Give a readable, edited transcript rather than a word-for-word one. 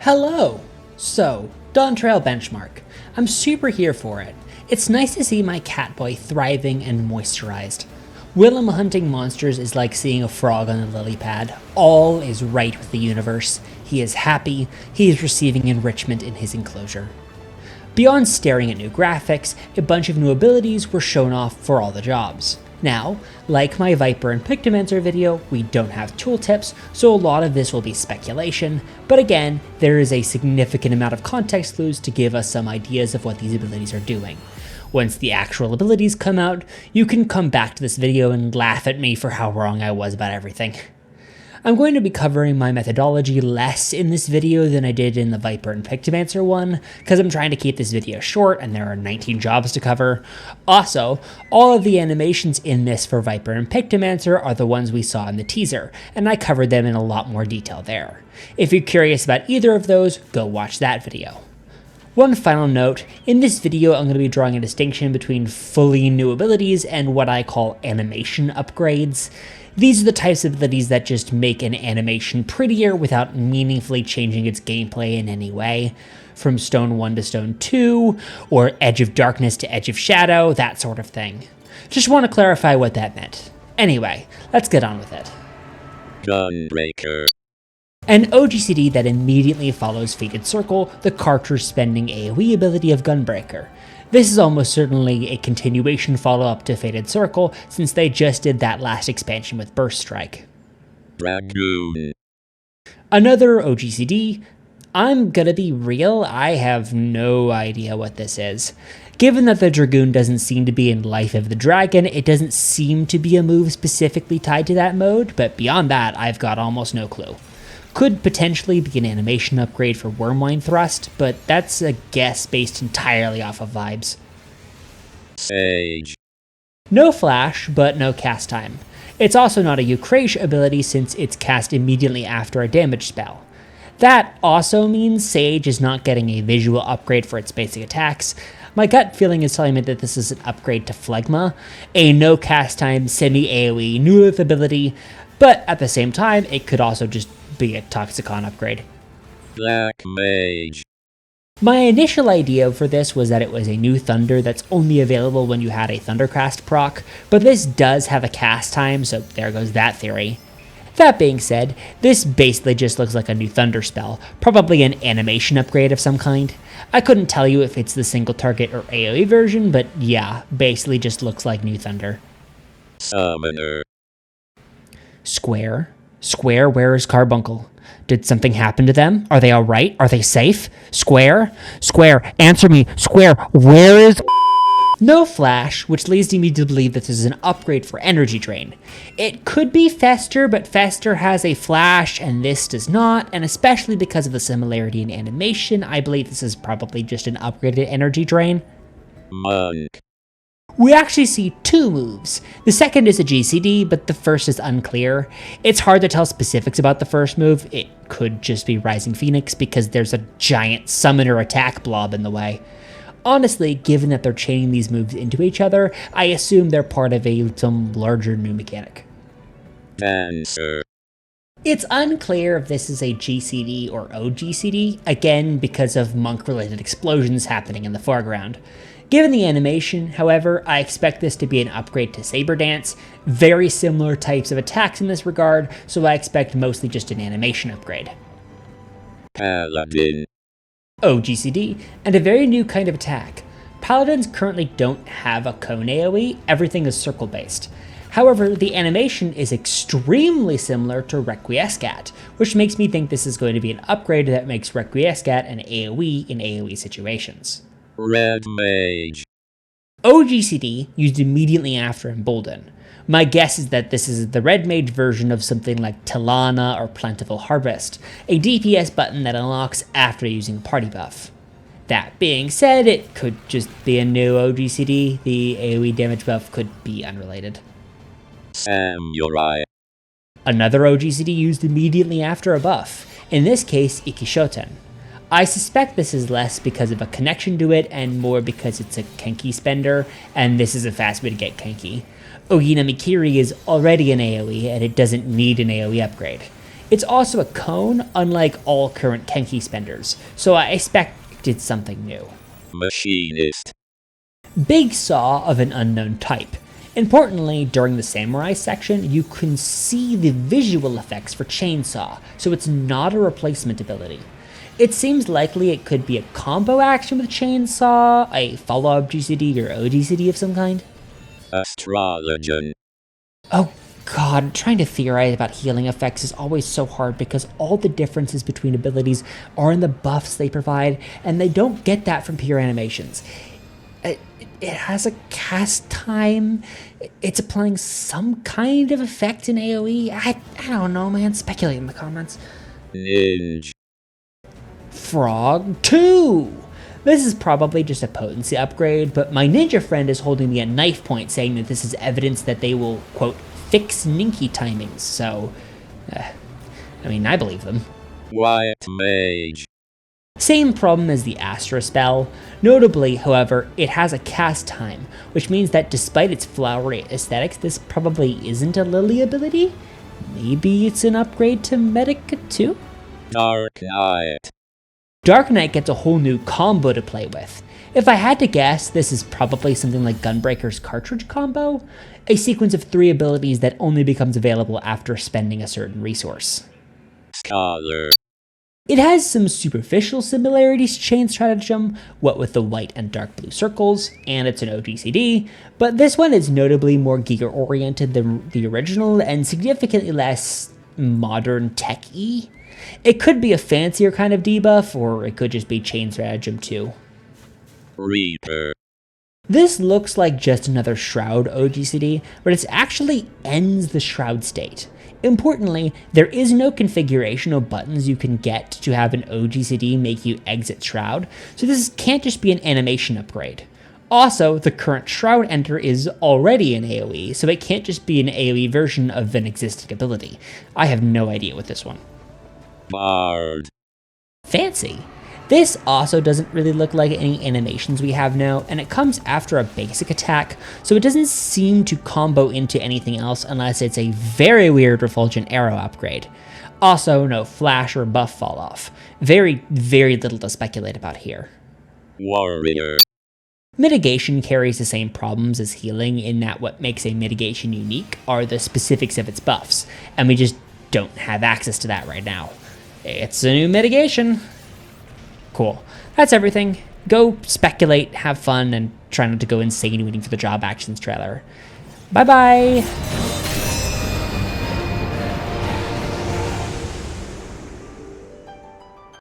Hello! So, Dawntrail benchmark. I'm super here for it. It's nice to see my catboy thriving and moisturized. Willem hunting monsters is like seeing a frog on a lily pad. All is right with the universe. He is happy, he is receiving enrichment in his enclosure. Beyond staring at new graphics, a bunch of new abilities were shown off for all the jobs. Now, like my Viper and Pictomancer video, we don't have tooltips, so a lot of this will be speculation, but again, there is a significant amount of context clues to give us some ideas of what these abilities are doing. Once the actual abilities come out, you can come back to this video and laugh at me for how wrong I was about everything. I'm going to be covering my methodology less in this video than I did in the Viper and Pictomancer one, because I'm trying to keep this video short and there are 19 jobs to cover. Also, all of the animations in this for Viper and Pictomancer are the ones we saw in the teaser, and I covered them in a lot more detail there. If you're curious about either of those, go watch that video. One final note, in this video I'm going to be drawing a distinction between fully new abilities and what I call animation upgrades. These are the types of abilities that just make an animation prettier without meaningfully changing its gameplay in any way. From Stone 1 to Stone 2, or Edge of Darkness to Edge of Shadow, that sort of thing. Just want to clarify what that meant. Anyway, let's get on with it. Gunbreaker. An OGCD that immediately follows Fated Circle, the cartridge spending AoE ability of Gunbreaker. This is almost certainly a continuation follow-up to Fated Circle, since they just did that last expansion with Burst Strike. Dragoon. Another OGCD. I'm gonna be real, I have no idea what this is. Given that the Dragoon doesn't seem to be in Life of the Dragon, it doesn't seem to be a move specifically tied to that mode, but beyond that, I've got almost no clue. Could potentially be an animation upgrade for Wormwine Thrust, but that's a guess based entirely off of vibes. Mage. No flash, but no cast time. It's also not a Eucrate ability since it's cast immediately after a damage spell. That also means Sage is not getting a visual upgrade for its basic attacks. My gut feeling is telling me that this is an upgrade to Phlegma, a no cast time semi-AoE Newlith ability, but at the same time, it could also just be a Toxicon upgrade. Black Mage. My initial idea for this was that it was a new Thunder that's only available when you had a Thundercast proc, but this does have a cast time, so there goes that theory. That being said, this basically just looks like a new Thunder spell, probably an animation upgrade of some kind. I couldn't tell you if it's the single target or AoE version, but yeah, basically just looks like new Thunder. Summoner. Square, where is Carbuncle? Did something happen to them? Are they alright? Are they safe? Square, answer me. Square, where is... No flash, which leads me to believe that this is an upgrade for Energy Drain. It could be Fester, but Fester has a flash and this does not, and especially because of the similarity in animation, I believe this is probably just an upgraded Energy Drain. Monk. We actually see two moves. The second is a GCD, but the first is unclear. It's hard to tell specifics about the first move. It could just be Rising Phoenix because there's a giant summoner attack blob in the way. Honestly, given that they're chaining these moves into each other, I assume they're part of some larger new mechanic. Dancer. It's unclear if this is a GCD or OGCD, again because of monk-related explosions happening in the foreground. Given the animation, however, I expect this to be an upgrade to Saber Dance, very similar types of attacks in this regard, so I expect mostly just an animation upgrade. Paladin. OGCD, and a very new kind of attack. Paladins currently don't have a cone AoE, everything is circle based. However, the animation is extremely similar to Requiescat, which makes me think this is going to be an upgrade that makes Requiescat an AoE in AoE situations. Red Mage. OGCD used immediately after Embolden. My guess is that this is the Red Mage version of something like Tilana or Plentiful Harvest, a DPS button that unlocks after using a party buff. That being said, it could just be a new OGCD, the AoE damage buff could be unrelated. Samurai. Another OGCD used immediately after a buff, in this case Ikishoten. I suspect this is less because of a connection to it and more because it's a Kenki spender, and this is a fast way to get Kenki. Ogina Mikiri is already an AoE and it doesn't need an AoE upgrade. It's also a cone, unlike all current Kenki spenders, so I expected something new. Machinist. Big saw of an unknown type. Importantly, during the samurai section, you can see the visual effects for chainsaw, so it's not a replacement ability. It seems likely it could be a combo action with chainsaw, a follow-up GCD or OGCD of some kind. Astrologian. Oh god, trying to theorize about healing effects is always so hard because all the differences between abilities are in the buffs they provide, and they don't get that from pure animations. It has a cast time. It's applying some kind of effect in AoE. I don't know, man. Speculate in the comments. Ninja. Frog 2! This is probably just a potency upgrade, but my ninja friend is holding me at knife point saying that this is evidence that they will, quote, fix Ninky timings, so, I believe them. White Mage. Same problem as the Astra spell. Notably, however, it has a cast time, which means that despite its flowery aesthetics, this probably isn't a Lily ability? Maybe it's an upgrade to Medica 2? Dark Knight. Dark Knight gets a whole new combo to play with. If I had to guess, this is probably something like Gunbreaker's cartridge combo, a sequence of 3 abilities that only becomes available after spending a certain resource. Scholar. It has some superficial similarities to Chain Stratagem, what with the white and dark blue circles, and it's an OGCD, but this one is notably more gear-oriented than the original and significantly less modern tech-y. It could be a fancier kind of debuff, or it could just be Chain Stratagem 2. Reaper. This looks like just another Shroud OGCD, but it actually ends the Shroud state. Importantly, there is no configuration or buttons you can get to have an OGCD make you exit Shroud, so this can't just be an animation upgrade. Also, the current Shroud Enter is already an AoE, so it can't just be an AoE version of an existing ability. I have no idea with this one. Bard. Fancy. This also doesn't really look like any animations we have now, and it comes after a basic attack, so it doesn't seem to combo into anything else unless it's a very weird Refulgent Arrow upgrade. Also, no flash or buff fall off. Very, very little to speculate about here. Warrior. Mitigation carries the same problems as healing in that what makes a mitigation unique are the specifics of its buffs, and we just don't have access to that right now. It's a new mitigation. Cool. That's everything. Go speculate, have fun, and try not to go insane waiting for the job actions trailer. Bye-bye!